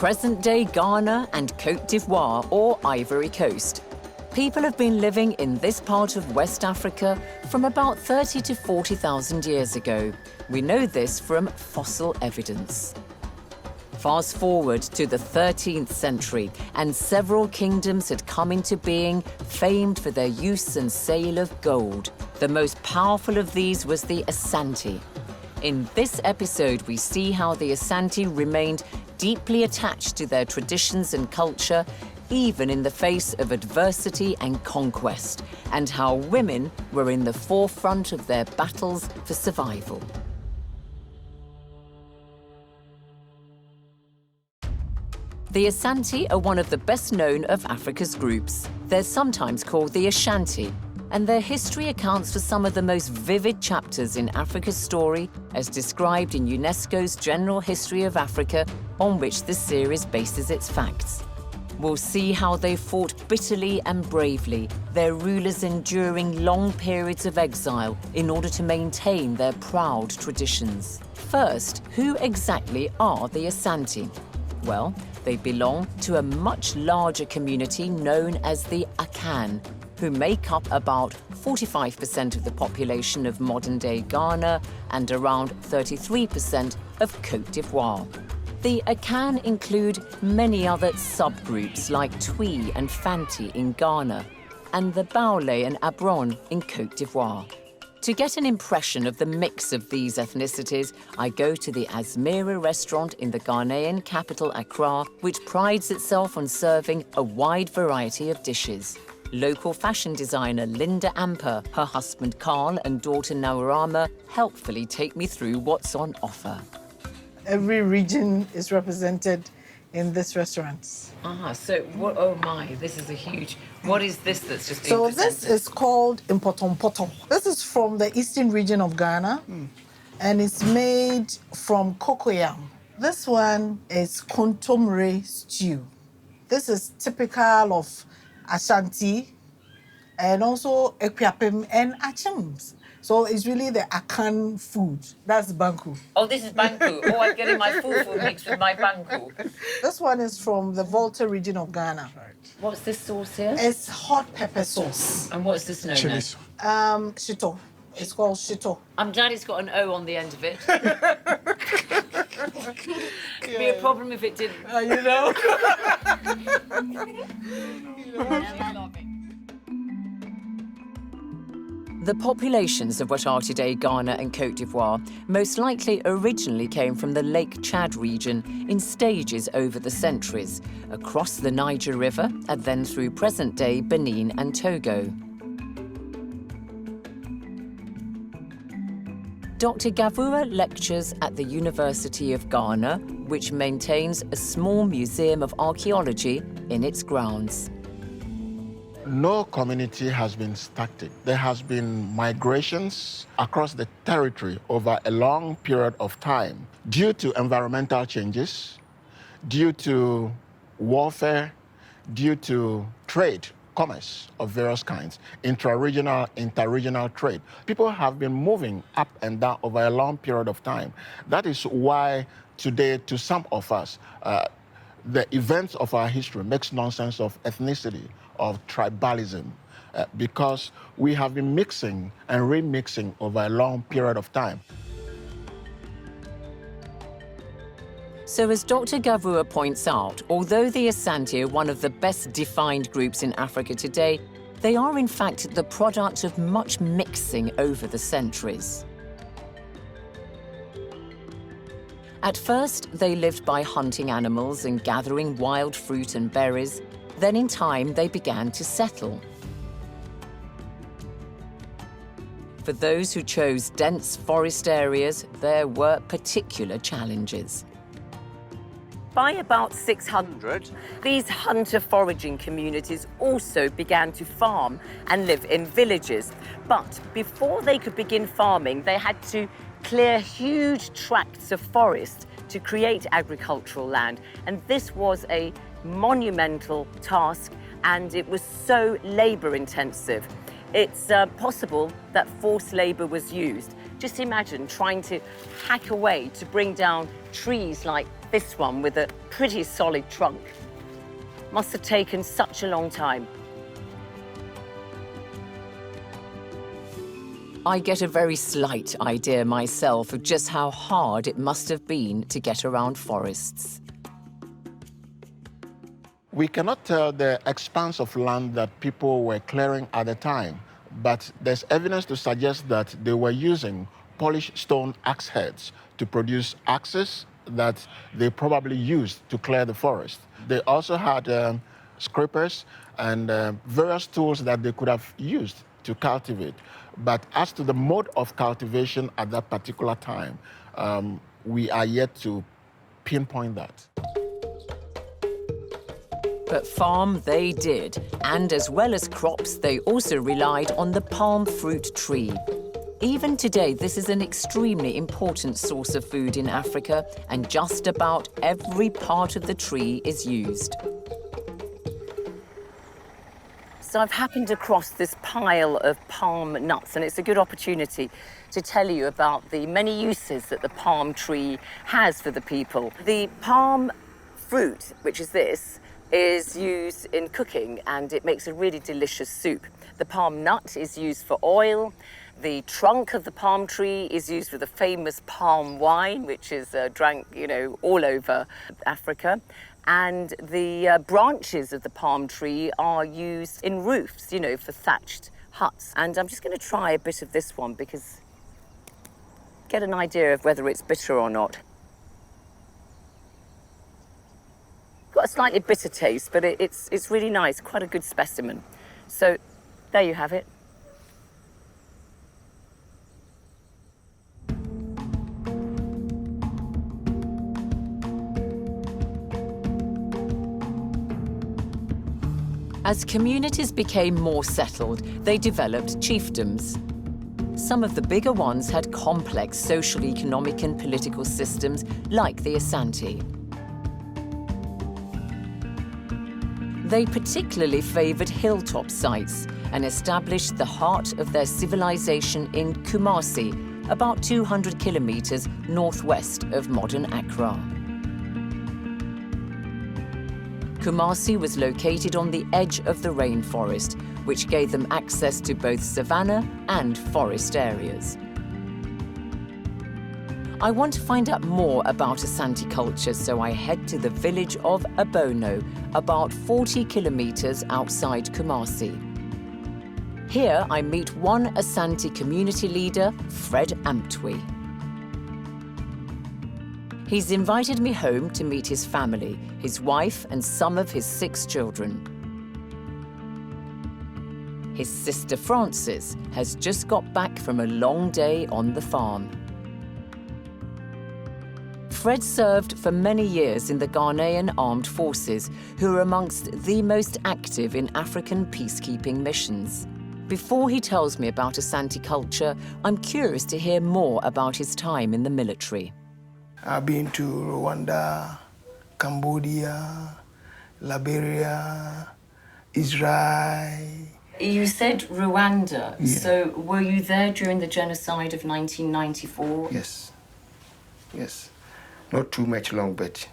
present-day Ghana and Côte d'Ivoire, or Ivory Coast. People have been living in this part of West Africa from about 30 to 40,000 years ago. We know this from fossil evidence. Fast forward to the 13th century, and several kingdoms had come into being, famed for their use and sale of gold. The most powerful of these was the Asante. In this episode, we see how the Asante remained deeply attached to their traditions and culture, even in the face of adversity and conquest, and how women were in the forefront of their battles for survival. The Asante are one of the best known of Africa's groups. They're sometimes called the Ashanti, and their history accounts for some of the most vivid chapters in Africa's story, as described in UNESCO's General History of Africa, on which this series bases its facts. We'll see how they fought bitterly and bravely, their rulers enduring long periods of exile in order to maintain their proud traditions. First, who exactly are the Asante? Well, they belong to a much larger community known as the Akan, who make up about 45% of the population of modern-day Ghana and around 33% of Côte d'Ivoire. The Akan include many other subgroups like Twi and Fanti in Ghana and the Baoulé and Abron in Côte d'Ivoire. To get an impression of the mix of these ethnicities, I go to the Azmira restaurant in the Ghanaian capital Accra, which prides itself on serving a wide variety of dishes. Local fashion designer Linda Amper, her husband Carl and daughter Naurama helpfully take me through what's on offer. Every region is represented in this restaurant. So what? Oh my, this is a huge. What is this that's just being So presented? this is called Impotompoto. This is from the eastern region of Ghana, and it's made from cocoyam. This one is kontomire stew. This is typical of Ashanti, and also Ekwiapem and Achims. So it's really the Akan food. That's banku. Oh, this is banku. Oh, I'm getting my fufu mixed with my banku. This one is from the Volta region of Ghana. What's this sauce here? It's hot pepper sauce. And what's this known as? Shito. It's called shito. I'm glad it's got an O on the end of it. It'd be a problem if it didn't. You know? The populations of what are today Ghana and Côte d'Ivoire most likely originally came from the Lake Chad region in stages over the centuries, across the Niger River and then through present-day Benin and Togo. Dr. Gavua lectures at the University of Ghana, which maintains a small museum of archaeology in its grounds. No community has been static. There has been migrations across the territory over a long period of time due to environmental changes, due to warfare, due to trade, commerce of various kinds, intra-regional, inter-regional trade. People have been moving up and down over a long period of time. That is why today, to some of us, the events of our history makes nonsense of ethnicity, of tribalism, because we have been mixing and remixing over a long period of time. So as Dr. Gavua points out, although the Asante are one of the best defined groups in Africa today, they are in fact the product of much mixing over the centuries. At first, they lived by hunting animals and gathering wild fruit and berries. Then in time, they began to settle. For those who chose dense forest areas, there were particular challenges. By about 600, these hunter-foraging communities also began to farm and live in villages. But before they could begin farming, they had to clear huge tracts of forest to create agricultural land. And this was a monumental task, and it was so labor-intensive. It's possible that forced labor was used. Just imagine trying to hack away to bring down trees like this one with a pretty solid trunk. Must have taken such a long time. I get a very slight idea myself of just how hard it must have been to get around forests. We cannot tell the expanse of land that people were clearing at the time, but there's evidence to suggest that they were using polished stone axe heads to produce axes that they probably used to clear the forest. They also had scrapers and various tools that they could have used to cultivate. But as to the mode of cultivation at that particular time, we are yet to pinpoint that. But farm they did, and as well as crops, they also relied on the palm fruit tree. Even today, this is an extremely important source of food in Africa, and just about every part of the tree is used. So I've happened across this pile of palm nuts, and it's a good opportunity to tell you about the many uses that the palm tree has for the people. The palm fruit, which is this, is used in cooking, and it makes a really delicious soup. The palm nut is used for oil. The trunk of the palm tree is used for the famous palm wine, which is drank, all over Africa. And the branches of the palm tree are used in roofs, for thatched huts. And I'm just going to try a bit of this one because get an idea of whether it's bitter or not. Got a slightly bitter taste, but it's really nice, quite a good specimen. So there you have it. As communities became more settled, they developed chiefdoms. Some of the bigger ones had complex social, economic, and political systems, like the Asante. They particularly favored hilltop sites and established the heart of their civilization in Kumasi, about 200 kilometers northwest of modern Accra. Kumasi was located on the edge of the rainforest, which gave them access to both savanna and forest areas. I want to find out more about Asante culture, so I head to the village of Abono, about 40 kilometers outside Kumasi. Here I meet one Asante community leader, Fred Amtwi. He's invited me home to meet his family, his wife and some of his 6 children. His sister Frances has just got back from a long day on the farm. Fred served for many years in the Ghanaian Armed Forces, who are amongst the most active in African peacekeeping missions. Before he tells me about Asante culture, I'm curious to hear more about his time in the military. I've been to Rwanda, Cambodia, Liberia, Israel. You said Rwanda, Yeah. So were you there during the genocide of 1994? Yes. Not too much long, but...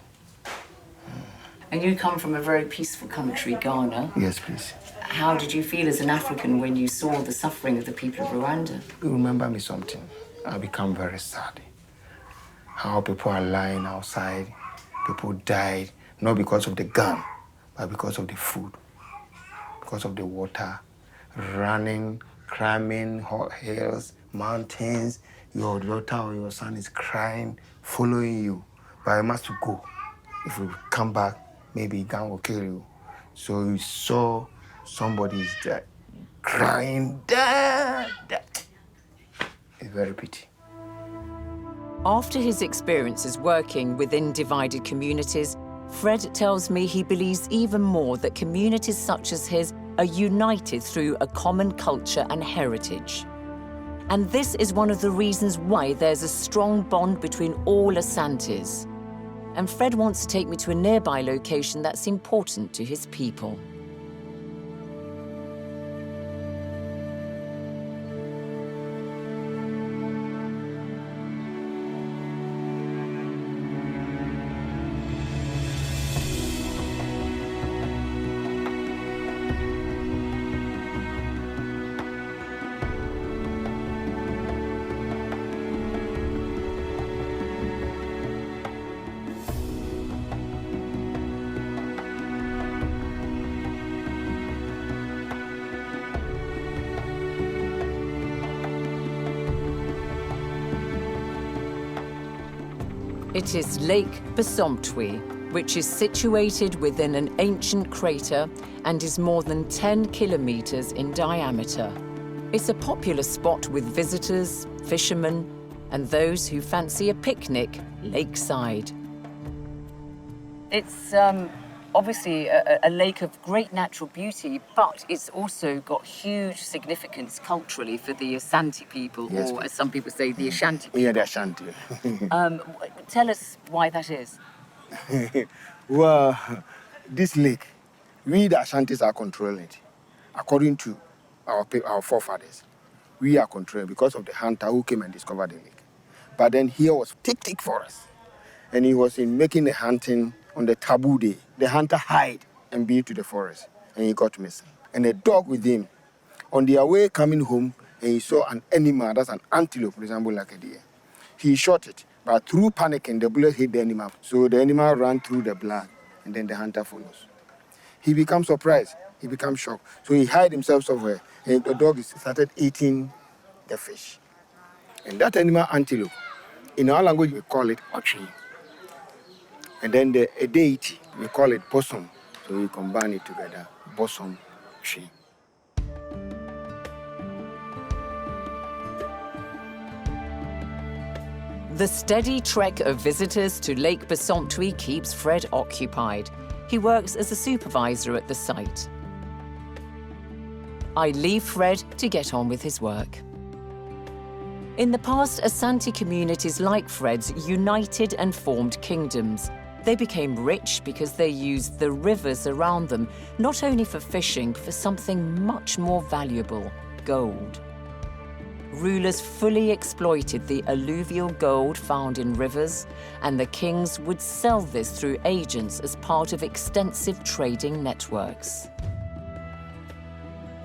And you come from a very peaceful country, Ghana. Yes, please. How did you feel as an African when you saw the suffering of the people of Rwanda? You remember me something. I become very sad. How people are lying outside. People died, not because of the gun, but because of the food, because of the water, running, climbing hills, mountains. Your daughter or your son is crying, following you. But I must go. If you come back, maybe gun will kill you. So you saw somebody is dead, crying, Dad. It's very pity. After his experiences working within divided communities, Fred tells me he believes even more that communities such as his are united through a common culture and heritage. And this is one of the reasons why there's a strong bond between all Asantes. And Fred wants to take me to a nearby location that's important to his people. It is Lake Besomptwe, which is situated within an ancient crater and is more than 10 kilometers in diameter. It's a popular spot with visitors, fishermen, and those who fancy a picnic lakeside. It's obviously a lake of great natural beauty, but it's also got huge significance culturally for the Asante people, Yes, or as some people say, the Ashanti people. Yeah, the Ashanti. Tell us why that is. Well, this lake, we the Ashantis are controlling it. According to our forefathers, we are controlling because of the hunter who came and discovered the lake. But then here was thick forest. And he was in making the hunting on the taboo day. The hunter hide and be to the forest, and he got missing. And a dog with him. On their way coming home, and he saw an animal, that's an antelope, for example, like a deer. He shot it, but through panicking, the bullet hit the animal. So the animal ran through the blood, and then the hunter follows. He becomes surprised, he becomes shocked. So he hid himself somewhere, and the dog started eating the fish. And that animal, antelope, in our language, we call it ochi. And then the deity, we call it bosom. So we combine it together, bosom tree. The steady trek of visitors to Lake Besomptwe keeps Fred occupied. He works as a supervisor at the site. I leave Fred to get on with his work. In the past, Asante communities like Fred's united and formed kingdoms. They became rich because they used the rivers around them, not only for fishing, but for something much more valuable, gold. Rulers fully exploited the alluvial gold found in rivers, and the kings would sell this through agents as part of extensive trading networks.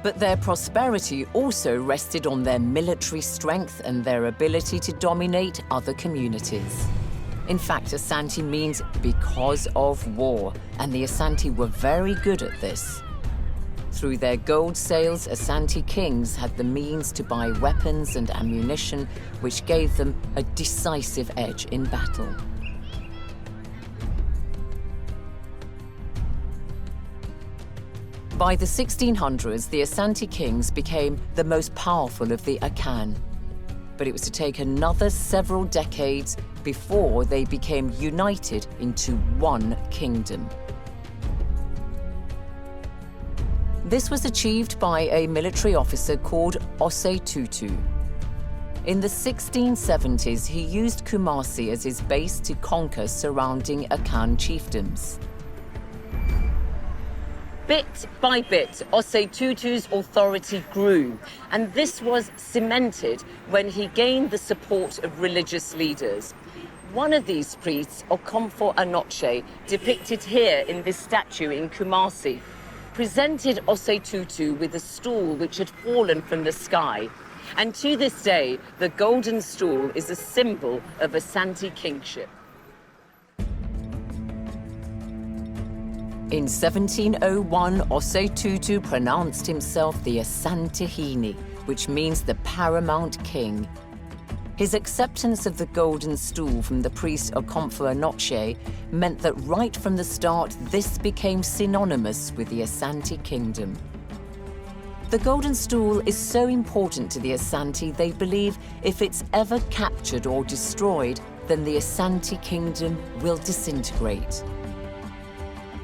But their prosperity also rested on their military strength and their ability to dominate other communities. In fact, Asante means because of war, and the Asante were very good at this. Through their gold sales, Asante kings had the means to buy weapons and ammunition, which gave them a decisive edge in battle. By the 1600s, the Asante kings became the most powerful of the Akan. But it was to take another several decades before they became united into one kingdom. This was achieved by a military officer called Osei Tutu. In the 1670s, he used Kumasi as his base to conquer surrounding Akan chiefdoms. Bit by bit, Osei Tutu's authority grew, and this was cemented when he gained the support of religious leaders. One of these priests, Okomfo Anoche, depicted here in this statue in Kumasi, presented Osei Tutu with a stool which had fallen from the sky. And to this day, the golden stool is a symbol of Asante kingship. In 1701, Osei Tutu pronounced himself the Asantehene, which means the paramount king. His acceptance of the golden stool from the priest Okomfo Anoche meant that right from the start, this became synonymous with the Asante kingdom. The golden stool is so important to the Asante, they believe if it's ever captured or destroyed, then the Asante kingdom will disintegrate.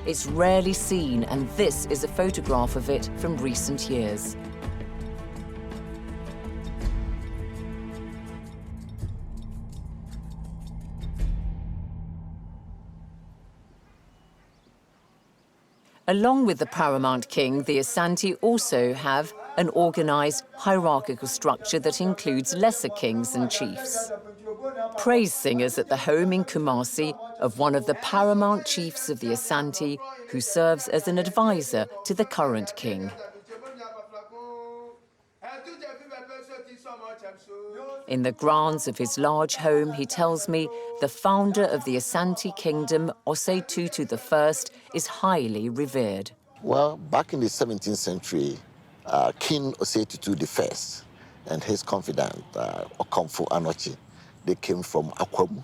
It's rarely seen, and this is a photograph of it from recent years. Along with the paramount king, the Asante also have an organized hierarchical structure that includes lesser kings and chiefs. Praise singers at the home in Kumasi of one of the paramount chiefs of the Asante, who serves as an advisor to the current king. In the grounds of his large home, he tells me, the founder of the Asante kingdom, Osei Tutu I, is highly revered. Well, back in the 17th century, King Osei Tutu I and his confidant, Okomfo Anoche, they came from Akwamu.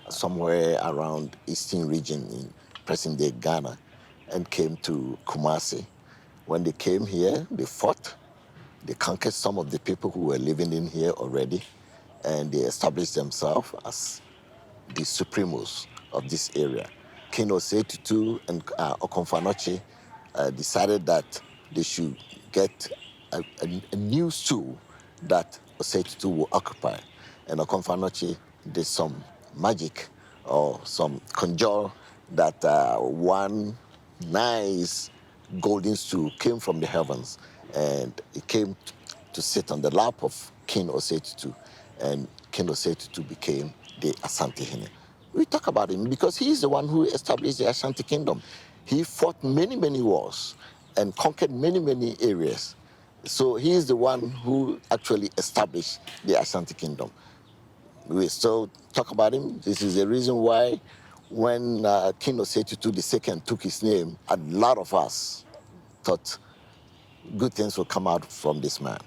somewhere around eastern region in present-day Ghana and came to Kumasi. When they came here, they fought. They conquered some of the people who were living in here already, and they established themselves as the supremos of this area. King Osei Tutu and Okomfanochi decided that they should get a new stool that Osei Tutu will occupy. And Okomfanochi did some magic or some conjure that one nice golden stool came from the heavens, and it came to sit on the lap of King Osei Tutu, and King Osei Tutu became the Asante Hene. We talk about him because he is the one who established the Ashanti Kingdom. He fought many, many wars and conquered many, many areas. So he is the one who actually established the Ashanti Kingdom. We still talk about him. This is the reason why when King Osei Tutu II took his name, a lot of us thought good things will come out from this man.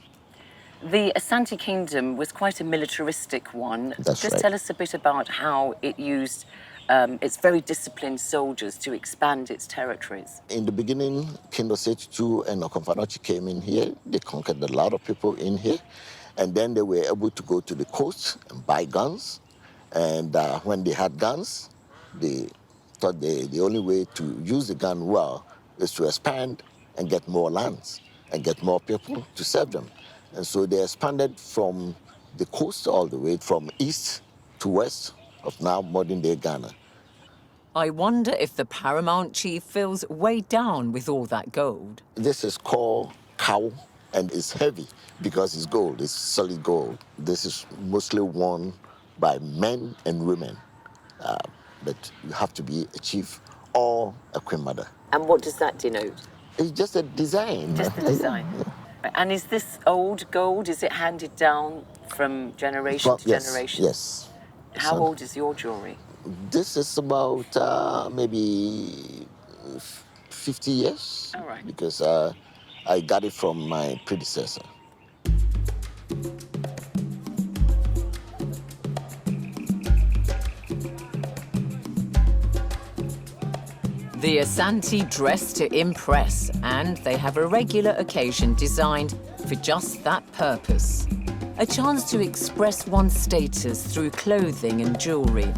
The Asante Kingdom was quite a militaristic one. That's Just right. tell us a bit about how it used its very disciplined soldiers to expand its territories. In the beginning, King Osei Tutu and Okomfanochi came in here. They conquered a lot of people in here. And then they were able to go to the coast and buy guns. And when they had guns, they thought the only way to use the gun well is to expand and get more lands and get more people to serve them. And so they expanded from the coast all the way from east to west of now modern-day Ghana. I wonder if the paramount chief feels weighed down with all that gold. This is called cow, and it's heavy because it's gold, it's solid gold. This is mostly worn by men and women, but you have to be a chief or a queen mother. And what does that denote? It's just a design. Just the design. And is this old gold? Is it handed down from generation to generation? Yes. How old is your jewelry? This is about maybe 50 years. All right. Because I got it from my predecessor. The Asante dress to impress, and they have a regular occasion designed for just that purpose. A chance to express one's status through clothing and jewelry.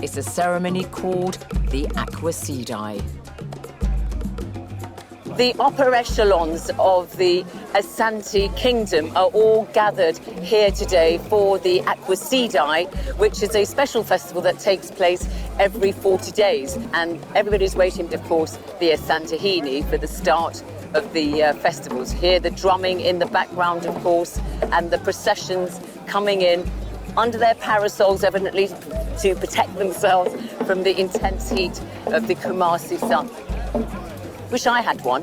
It's a ceremony called the Aquacidai. The upper echelons of the Asante Kingdom are all gathered here today for the Aquacidai, which is a special festival that takes place every 40 days. And everybody's waiting, of course, the Asante Hene for the start of the festivals. Hear the drumming in the background, of course, and the processions coming in under their parasols, evidently to protect themselves from the intense heat of the Kumasi sun. Wish I had one.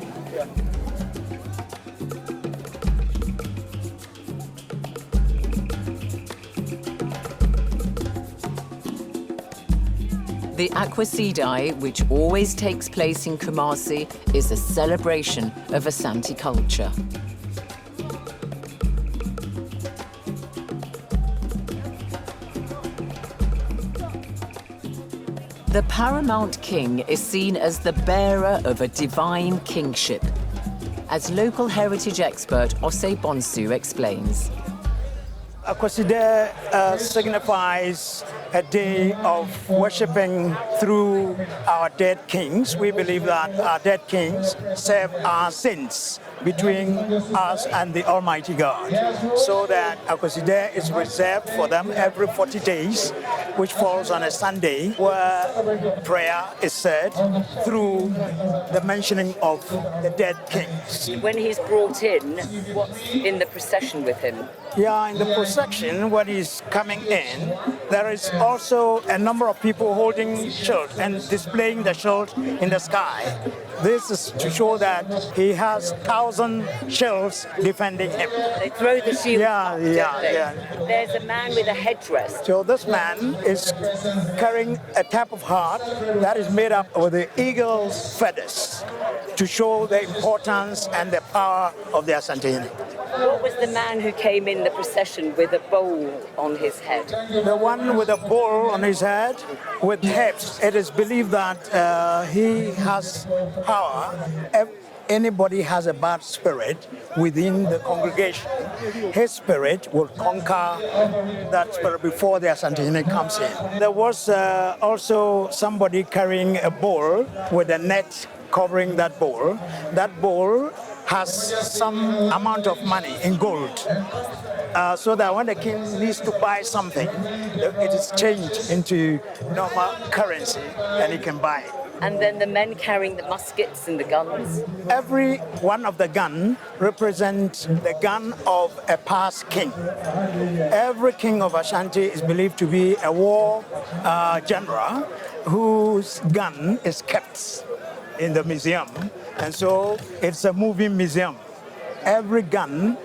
The Aquacidai, which always takes place in Kumasi, is a celebration of Asante culture. The paramount king is seen as the bearer of a divine kingship, as local heritage expert Osei Bonsu explains. Aquacidai signifies a day of worshipping through our dead kings. We believe that our dead kings serve as saints between us and the Almighty God, so that Aquacidai is reserved for them every 40 days, which falls on a Sunday, where prayer is said through the mentioning of the dead kings. When he's brought in, what's in the procession with him? Yeah, in the procession, when he's coming in, there is also a number of people holding shields and displaying the shield in the sky. This is to show that he has 1,000 shields defending him. They throw the shield up, don't they? Yeah. There's a man with a headdress. So this man is carrying a type of heart that is made up of the eagle's feathers to show the importance and the power of the Asante Hene. What was the man who came in the procession with a bowl on his head? The one with a bowl on his head with herbs. It is believed that he has power. If anybody has a bad spirit within the congregation, his spirit will conquer that spirit before the Asantehene comes in. There was also somebody carrying a bowl with a net covering that bowl. That bowl has some amount of money in gold, so that when the king needs to buy something, it is changed into normal currency and he can buy it. And then the men carrying the muskets and the guns? Every one of the gun represents the gun of a past king. Every king of Ashanti is believed to be a war general whose gun is kept in the museum. And so it's a moving museum. Every gun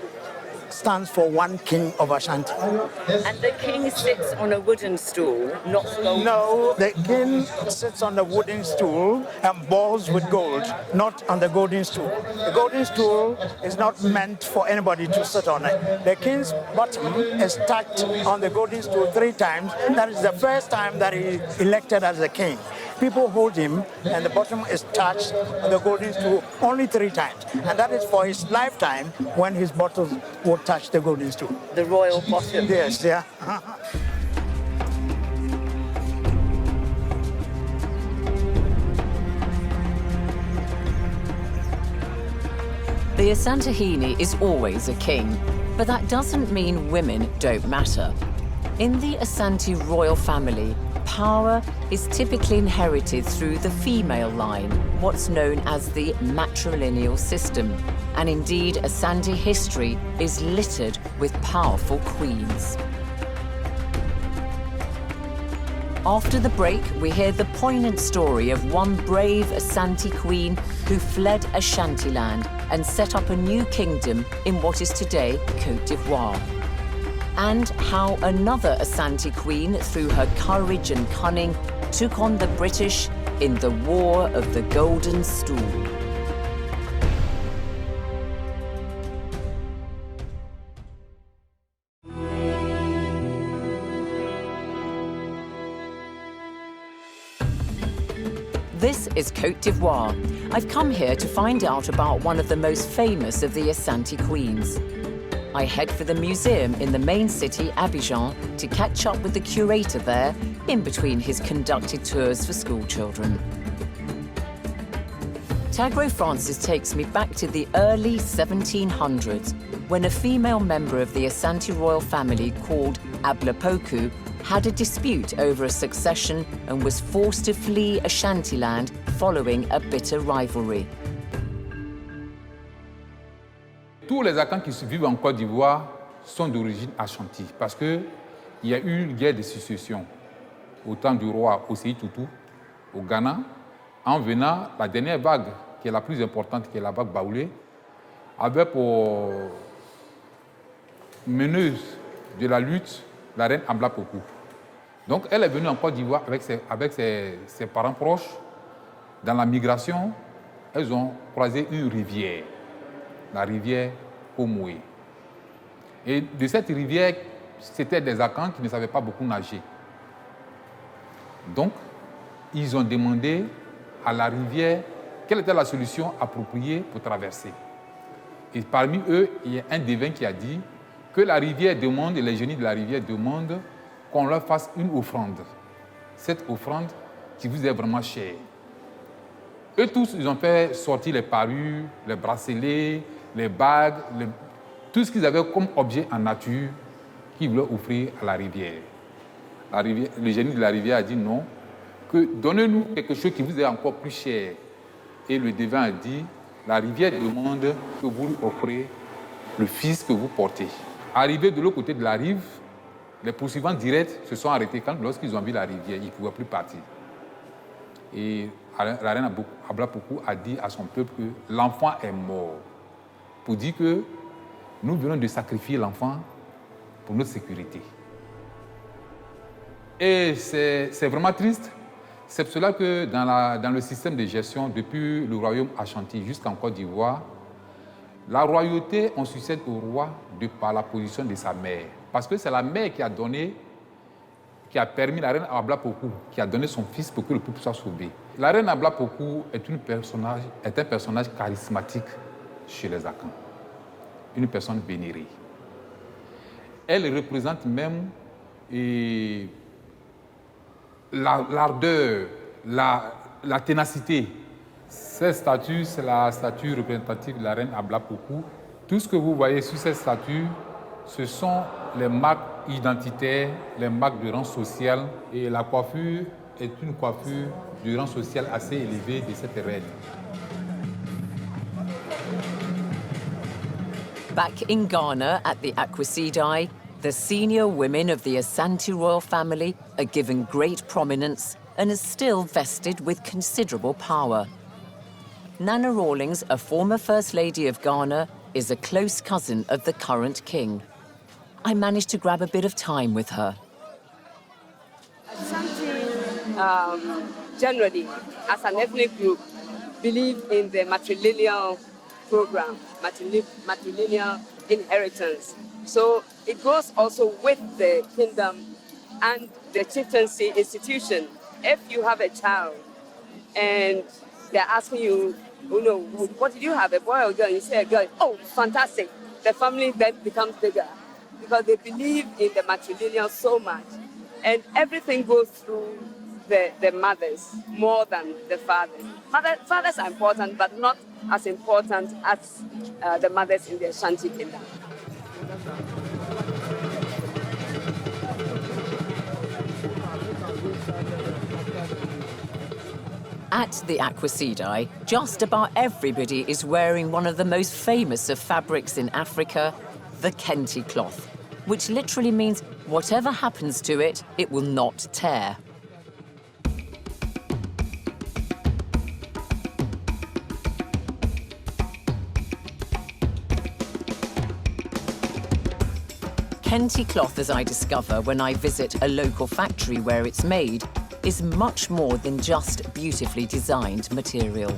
stands for one king of Ashanti. And the king sits on a wooden stool, not gold? No, the king sits on the wooden stool and balls with gold, not on the golden stool. The golden stool is not meant for anybody to sit on it. The king's bottom is touched on the golden stool 3 times. That is the first time that he is elected as a king. People hold him and the bottom is touched on the golden stool only 3 times. And that is for his lifetime when his bottom will touch the golden stool. The royal bottom? Yes, yeah. The Asantehene is always a king, but that doesn't mean women don't matter. In the Asante royal family, power is typically inherited through the female line, what's known as the matrilineal system. And indeed, Asante history is littered with powerful queens. After the break, we hear the poignant story of one brave Asante queen who fled Ashantiland and set up a new kingdom in what is today Côte d'Ivoire. And how another Asante queen, through her courage and cunning, took on the British in the War of the Golden Stool. This is Côte d'Ivoire. I've come here to find out about one of the most famous of the Asante queens. I head for the museum in the main city, Abidjan, to catch up with the curator there, in between his conducted tours for school children. Tagro Francis takes me back to the early 1700s, when a female member of the Asante royal family called Ablapoku had a dispute over a succession and was forced to flee Ashantiland following a bitter rivalry. Tous les Akans qui vivent en Côte d'Ivoire sont d'origine Ashanti parce qu'il y a eu une guerre de succession au temps du roi Osei Tutu au Ghana. En venant, la dernière vague, qui est la plus importante, qui est la vague Baoulé, avait pour meneuse de la lutte la reine Ablapoku. Donc elle est venue en Côte d'Ivoire avec ses parents proches. Dans la migration, elles ont croisé une rivière, la rivière Omoué. Et de cette rivière, c'était des Akans qui ne savaient pas beaucoup nager. Donc, ils ont demandé à la rivière quelle était la solution appropriée pour traverser. Et parmi eux, il y a un devin qui a dit que la rivière demande, et les génies de la rivière demandent qu'on leur fasse une offrande. Cette offrande qui vous est vraiment chère. Eux tous, ils ont fait sortir les parures, les bracelets, les bagues, tout ce qu'ils avaient comme objet en nature qu'ils voulaient offrir à la rivière. Le génie de la rivière a dit non, que donnez-nous quelque chose qui vous est encore plus cher. Et le devin a dit, la rivière demande que vous lui offrez le fils que vous portez. Arrivés de l'autre côté de la rive, les poursuivants directs se sont arrêtés lorsqu'ils ont vu la rivière, ils ne pouvaient plus partir. Et la reine Ablapoku a dit à son peuple que l'enfant est mort, pour dire que nous venons de sacrifier l'enfant pour notre sécurité. Et c'est vraiment triste. C'est pour cela que dans le système de gestion, depuis le royaume Ashanti jusqu'en Côte d'Ivoire, La royauté, on succède au roi de par la position de sa mère. Parce que c'est la mère qui a permis la reine Ablapoku, qui a donné son fils pour que le peuple soit sauvé. La reine Ablapoku est un personnage charismatique chez les Akans. Une personne vénérée. Elle représente même l'ardeur, la ténacité. Cette statue, c'est la statue représentative de la reine Ablapoku. Tout ce que vous voyez sur cette statue, ce sont les marques identitaires, les marques de rang social. Et la coiffure est une coiffure de rang social assez élevé de cette reine. Back in Ghana at the Aquacidai, the senior women of the Asante royal family are given great prominence and are still vested with considerable power. Nana Rawlings, a former First Lady of Ghana, is a close cousin of the current king. I managed to grab a bit of time with her. Asante, generally, as an ethnic group, believe in the matrilineal program, matrilineal inheritance. So it goes also with the kingdom and the chieftaincy institution. If you have a child and they're asking you, what did you have, a boy or a girl? You say a girl. Oh, fantastic. The family then becomes bigger because they believe in the matrilineal so much. And everything goes through the mothers more than the fathers. Fathers are important, but not as important as the mothers in the Ashanti kingdom. At the Aquacidai, just about everybody is wearing one of the most famous of fabrics in Africa, the kente cloth, which literally means whatever happens to it, it will not tear. Kente cloth, as I discover when I visit a local factory where it's made, is much more than just beautifully designed material.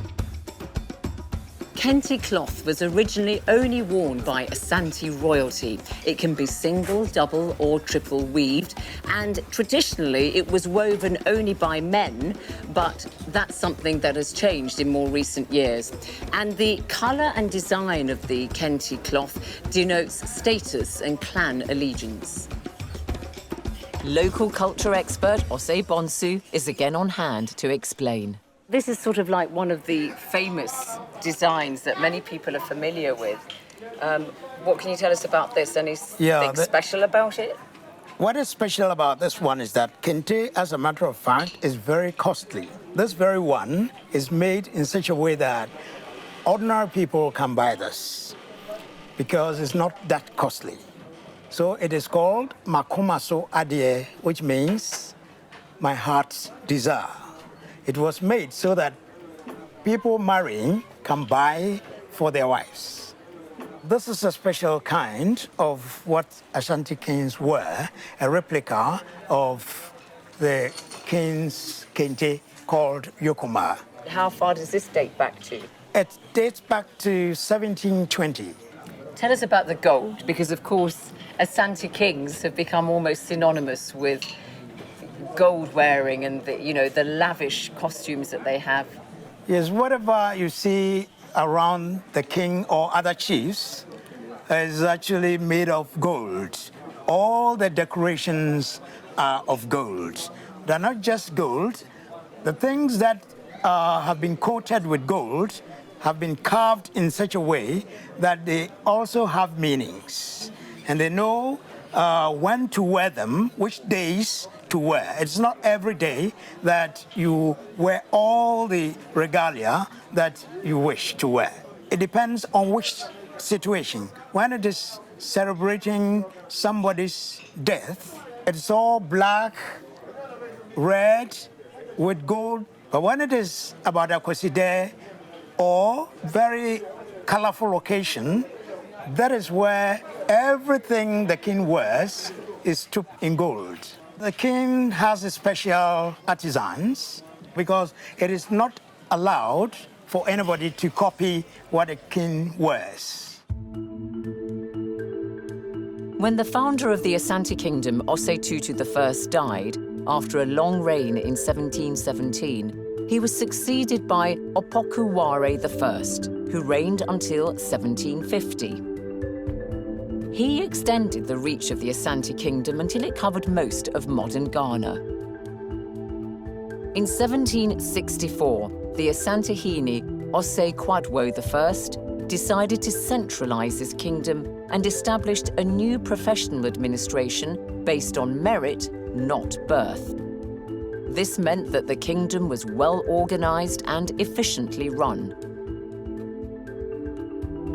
Kente cloth was originally only worn by Asante royalty. It can be single, double, or triple weaved, and traditionally it was woven only by men, but that's something that has changed in more recent years. And the colour and design of the Kente cloth denotes status and clan allegiance. Local culture expert Osei Bonsu is again on hand to explain. This is sort of like one of the famous designs that many people are familiar with. What can you tell us about this? Anything special about it? What is special about this one is that kente, as a matter of fact, is very costly. This very one is made in such a way that ordinary people can buy this because it's not that costly. So it is called makomaso adie, which means my heart's desire. It was made so that people marrying can buy for their wives. This is a special kind of what Ashanti kings wear, a replica of the king's kente called yokoma. How far does this date back to? It dates back to 1720. Tell us about the gold, because of course Asante kings have become almost synonymous with gold wearing and the lavish costumes that they have. Yes, whatever you see around the king or other chiefs is actually made of gold. All the decorations are of gold. They're not just gold. The things that have been coated with gold have been carved in such a way that they also have meanings. And they know when to wear them, which days to wear. It's not every day that you wear all the regalia that you wish to wear. It depends on which situation. When it is celebrating somebody's death, it's all black, red, with gold. But when it is about a Kwaside or very colorful occasion, that is where everything the king wears is stooped in gold. The king has special artisans because it is not allowed for anybody to copy what a king wears. When the founder of the Asante Kingdom, Osei Tutu I, died, after a long reign in 1717, he was succeeded by Opoku Ware I, who reigned until 1750. He extended the reach of the Asante Kingdom until it covered most of modern Ghana. In 1764, the Asantehene Osei Kwadwo I decided to centralize his kingdom and established a new professional administration based on merit, not birth. This meant that the kingdom was well organized and efficiently run.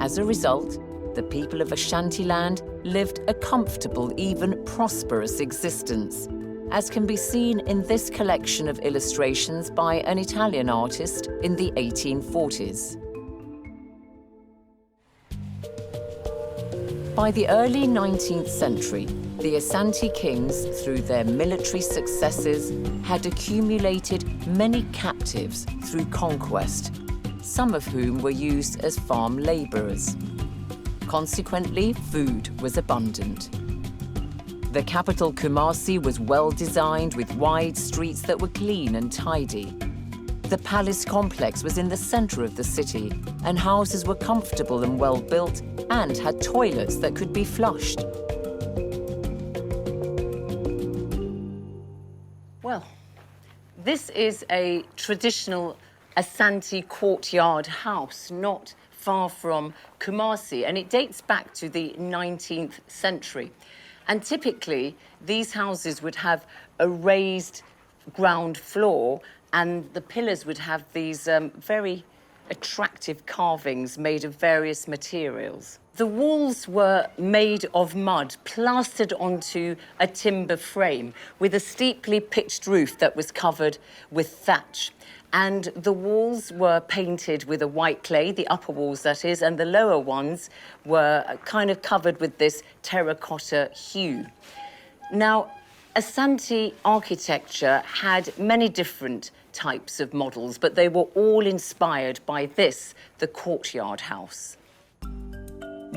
As a result, the people of Ashantiland lived a comfortable, even prosperous existence, as can be seen in this collection of illustrations by an Italian artist in the 1840s. By the early 19th century, the Asante kings, through their military successes, had accumulated many captives through conquest, some of whom were used as farm laborers. Consequently, food was abundant. The capital, Kumasi, was well designed with wide streets that were clean and tidy. The palace complex was in the center of the city, and houses were comfortable and well built and had toilets that could be flushed. Well, this is a traditional Asante courtyard house, not far from Kumasi, and it dates back to the 19th century. And typically, these houses would have a raised ground floor, and the pillars would have these very attractive carvings made of various materials. The walls were made of mud, plastered onto a timber frame with a steeply pitched roof that was covered with thatch. And the walls were painted with a white clay, the upper walls that is, and the lower ones were kind of covered with this terracotta hue. Now, Asante architecture had many different types of models, but they were all inspired by this, the courtyard house.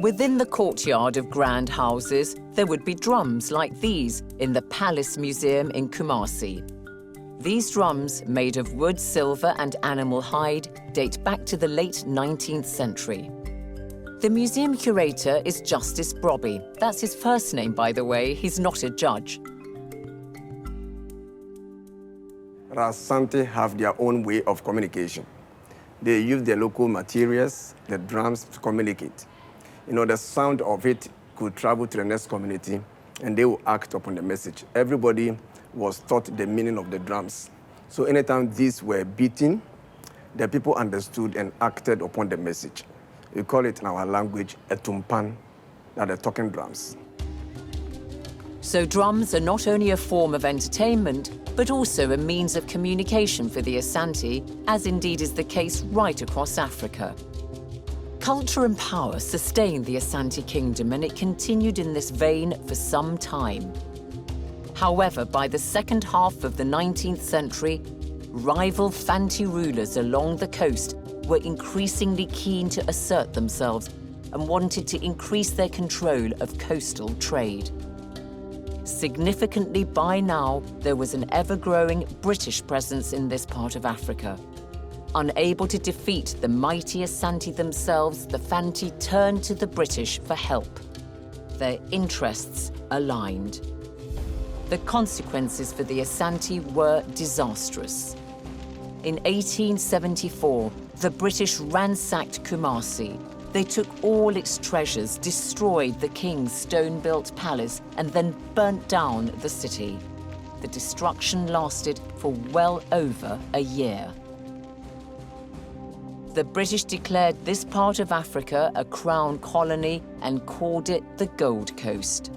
Within the courtyard of grand houses, there would be drums like these in the Palace Museum in Kumasi. These drums, made of wood, silver and animal hide, date back to the late 19th century. The museum curator is Justice Brobby. That's his first name, by the way. He's not a judge. Asante have their own way of communication. They use the local materials, the drums, to communicate. You know, the sound of it could travel to the next community, and they will act upon the message. Everybody was taught the meaning of the drums. So anytime these were beaten, the people understood and acted upon the message. We call it in our language a tumpan, that are talking drums. So drums are not only a form of entertainment, but also a means of communication for the Asante, as indeed is the case right across Africa. Culture and power sustained the Asante Kingdom, and it continued in this vein for some time. However, by the second half of the 19th century, rival Fanti rulers along the coast were increasingly keen to assert themselves and wanted to increase their control of coastal trade. Significantly, by now, there was an ever-growing British presence in this part of Africa. Unable to defeat the mighty Asante themselves, the Fanti turned to the British for help. Their interests aligned. The consequences for the Asante were disastrous. In 1874, the British ransacked Kumasi. They took all its treasures, destroyed the king's stone-built palace, and then burnt down the city. The destruction lasted for well over a year. The British declared this part of Africa a crown colony and called it the Gold Coast.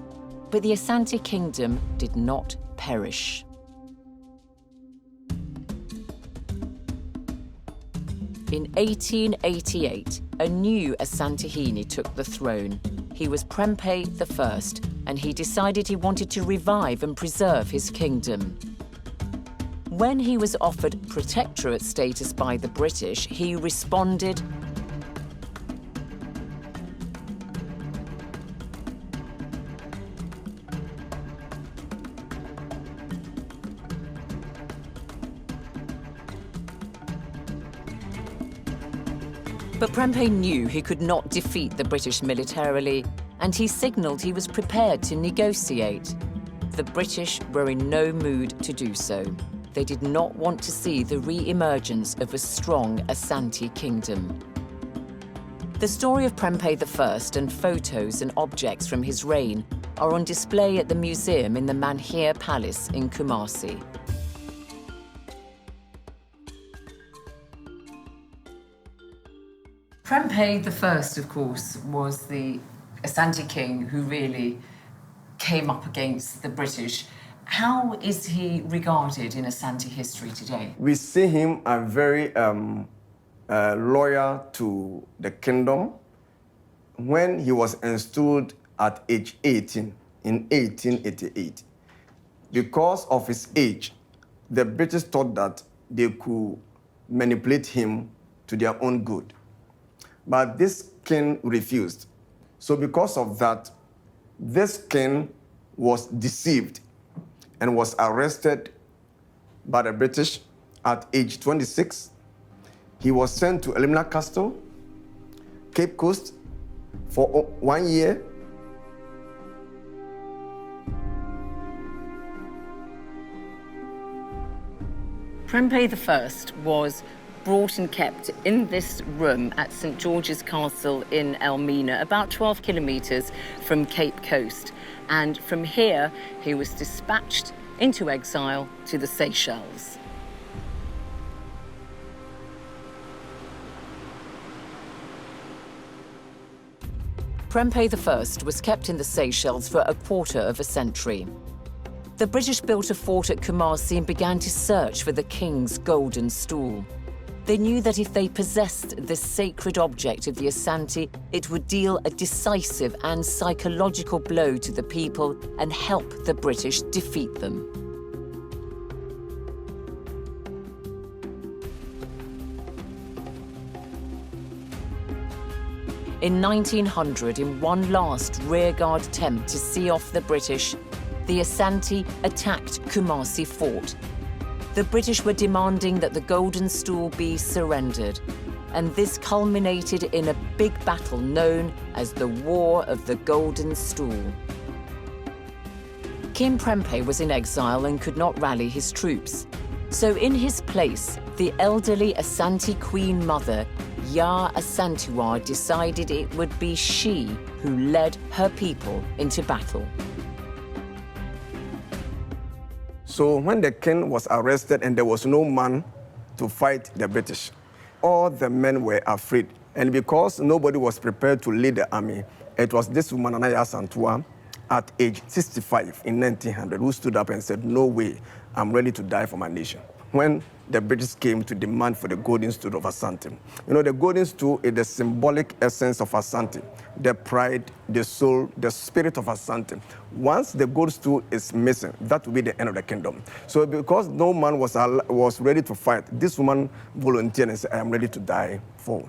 But the Asante Kingdom did not perish. In 1888, a new Asantehene took the throne. He was Prempeh I, and he decided he wanted to revive and preserve his kingdom. When he was offered protectorate status by the British, he responded, But Prempeh knew he could not defeat the British militarily, and he signalled he was prepared to negotiate. The British were in no mood to do so. They did not want to see the re-emergence of a strong Asante kingdom. The story of Prempeh I and photos and objects from his reign are on display at the museum in the Manhir Palace in Kumasi. Prempeh I, of course, was the Asante king who really came up against the British. How is he regarded in Asante history today? We see him as very loyal to the kingdom. When he was installed at age 18 in 1888, because of his age, the British thought that they could manipulate him to their own good. But this king refused. So because of that, this king was deceived and was arrested by the British at age 26. He was sent to Elimina Castle, Cape Coast, for 1 year. Prempeh I was brought and kept in this room at St. George's Castle in Elmina, about 12 kilometres from Cape Coast. And from here, he was dispatched into exile to the Seychelles. Prempeh I was kept in the Seychelles for a quarter of a century. The British built a fort at Kumasi and began to search for the king's golden stool. They knew that if they possessed this sacred object of the Asante, it would deal a decisive and psychological blow to the people and help the British defeat them. In 1900, in one last rearguard attempt to see off the British, the Asante attacked Kumasi Fort. The British were demanding that the golden stool be surrendered, and this culminated in a big battle known as the War of the Golden Stool. King Prempeh was in exile and could not rally his troops. So in his place, the elderly Asante Queen Mother, Ya Asantewa, decided it would be she who led her people into battle. So when the king was arrested and there was no man to fight the British, all the men were afraid. And because nobody was prepared to lead the army, it was this woman, Anaya Asantewa, at age 65 in 1900, who stood up and said, "No way, I'm ready to die for my nation." When the British came to demand for the golden stool of Asante. You know, the golden stool is the symbolic essence of Asante, the pride, the soul, the spirit of Asante. Once the gold stool is missing, that will be the end of the kingdom. So because no man was ready to fight, this woman volunteered and said, "I am ready to die for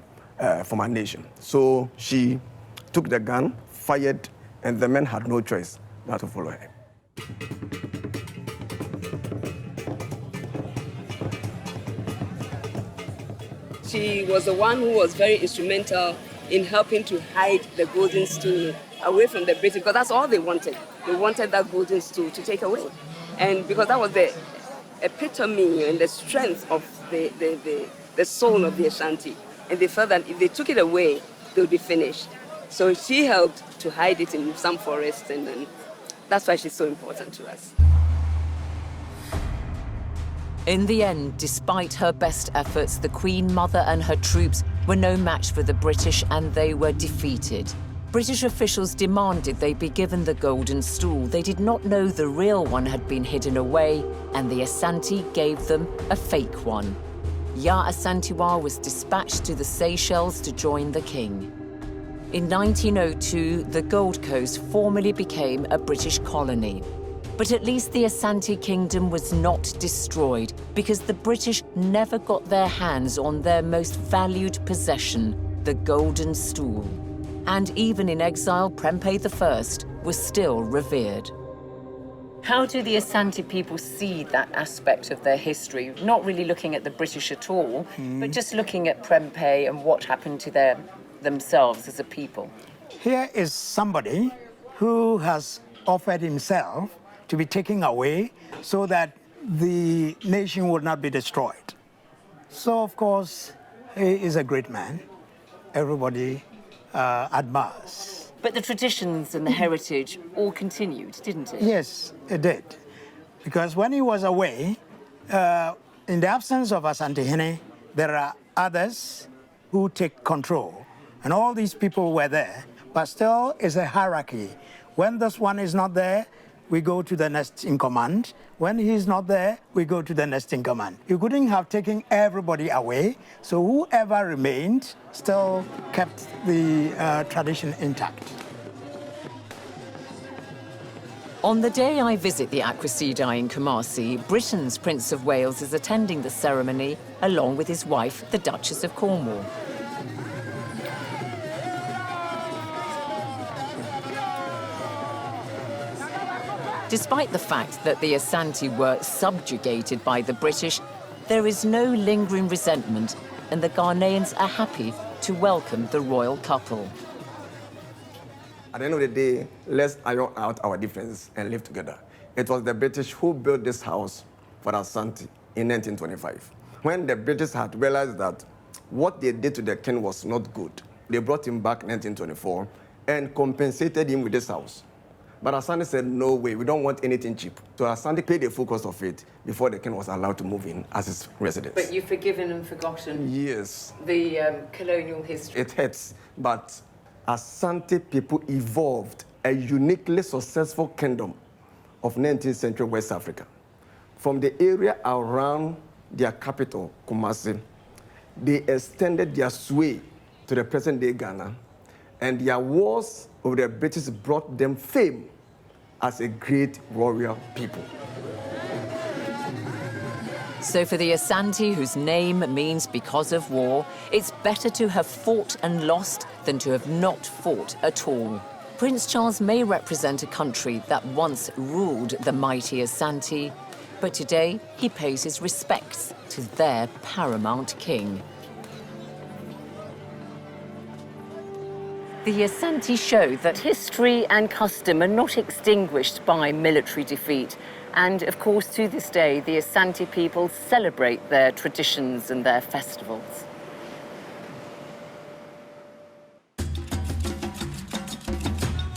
my nation." So she took the gun, fired, and the men had no choice but to follow her. She was the one who was very instrumental in helping to hide the golden stool away from the British, because that's all they wanted. They wanted that golden stool to take away. And because that was the epitome and the strength of the soul of the Ashanti. And they felt that if they took it away, they would be finished. So she helped to hide it in some forest, and then that's why she's so important to us. In the end, despite her best efforts, the Queen Mother and her troops were no match for the British, and they were defeated. British officials demanded they be given the golden stool. They did not know the real one had been hidden away, and the Asante gave them a fake one. Ya Asantewa was dispatched to the Seychelles to join the king. In 1902, the Gold Coast formally became a British colony. But at least the Asante Kingdom was not destroyed, because the British never got their hands on their most valued possession, the golden stool. And even in exile, Prempeh I was still revered. How do the Asante people see that aspect of their history? Not really looking at the British at all, but just looking at Prempeh and what happened to themselves as a people. Here is somebody who has offered himself to be taken away so that the nation would not be destroyed. So, of course, he is a great man. Everybody admires. But the traditions and the heritage all continued, didn't it? Yes, it did. Because when he was away, in the absence of Asantehene, there are others who take control. And all these people were there. But still, it's a hierarchy. When this one is not there, we go to the next in command. When he's not there, we go to the next in command. You couldn't have taken everybody away, so whoever remained still kept the tradition intact. On the day I visit the Aquacidai in Kumasi, Britain's Prince of Wales is attending the ceremony along with his wife, the Duchess of Cornwall. Despite the fact that the Asante were subjugated by the British, there is no lingering resentment, and the Ghanaians are happy to welcome the royal couple. At the end of the day, let's iron out our differences and live together. It was the British who built this house for Asante in 1925. When the British had realized that what they did to the king was not good, they brought him back in 1924 and compensated him with this house. But Asante said, no way, we don't want anything cheap. So Asante paid the full cost of it before the king was allowed to move in as his residence. But you've forgiven and forgotten Yes. the colonial history. It hurts, but Asante people evolved a uniquely successful kingdom of 19th century West Africa. From the area around their capital, Kumasi, they extended their sway to the present-day Ghana, and their wars over the British brought them fame as a great warrior people. So for the Asante, whose name means because of war, it's better to have fought and lost than to have not fought at all. Prince Charles may represent a country that once ruled the mighty Asante, but today he pays his respects to their paramount king. The Asante show that history and custom are not extinguished by military defeat. And of course, to this day, the Asante people celebrate their traditions and their festivals.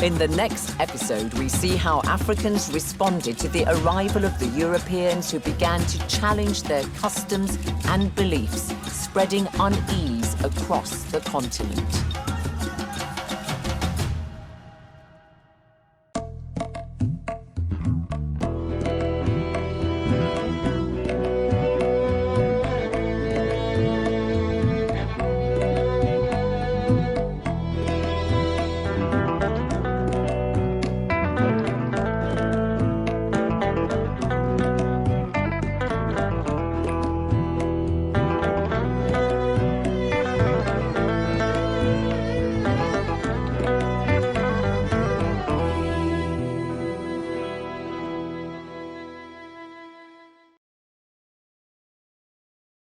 In the next episode, we see how Africans responded to the arrival of the Europeans who began to challenge their customs and beliefs, spreading unease across the continent.